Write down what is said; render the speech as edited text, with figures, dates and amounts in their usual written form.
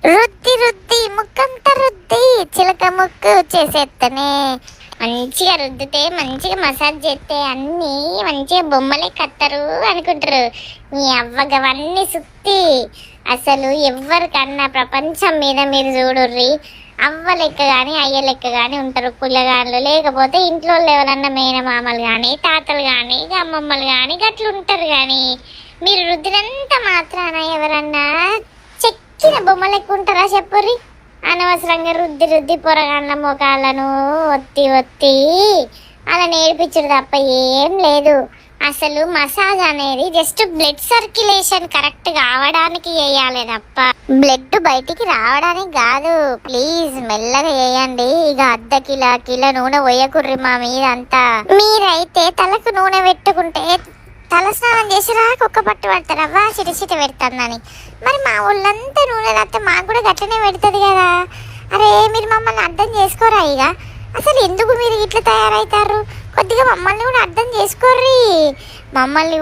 రుద్ది రుద్ది ముక్కంతా రుద్ది చిలక ముక్కు చేసేస్తనే మంచిగా రుద్దితే మంచిగా మసాజ్ చేస్తే అన్నీ మంచిగా బొమ్మలే కత్తరు అనుకుంటారు. మీ అవ్వగవన్నీ సుత్తి అసలు ఎవరికన్నా ప్రపంచం మీద మీరు చూడుర్రి అవ్వ లెక్క కానీ అయ్య లెక్క కానీ ఉంటారు పుల్లగాళ్ళు. లేకపోతే ఇంట్లో ఎవరన్నా మేనమామలు కానీ తాతలు కానీ అమ్మమ్మలు కానీ గట్లు ఉంటారు. కానీ మీరు రుద్దినంత మాత్రాన ఎవరన్నా చెక్కిన బొమ్మ లెక్క ఉంటారా చెప్పుర్రి? అనవసరంగా రుద్ది రుద్ది పొరగాళ్ళ ముఖాలను ఒత్తి ఒత్తి అలా నేర్పించడు తప్ప ఏం లేదు. అసలు మసాజ్ అనేది జస్ట్ బ్లడ్ సర్క్యులేషన్ కరెక్ట్ కావడానికి వేయాలి తప్ప బ్లడ్ బయటికి రావడానికి కాదు. ప్లీజ్ మెల్లగా వేయండి. ఇక కిలో నూనె పోయకుర్రి మా మీద అంతా. మీరైతే తలకు నూనె పెట్టుకుంటే తలస్నానం చేసి కుక్క పట్టు పడతారవ్వా చిట పెడుతుందని. మరి మా ఊళ్ళంతా నూనె రాస్తే మాకు కూడా గట్లనే పెడుతుంది కదా. అరే మీరు మమ్మల్ని అర్థం చేసుకోరా? ఇక అసలు ఎందుకు మీరు ఇట్లా తయారవుతారు? కొద్దిగా మమ్మల్ని కూడా అర్థం చేసుకోర్రి. మమ్మల్ని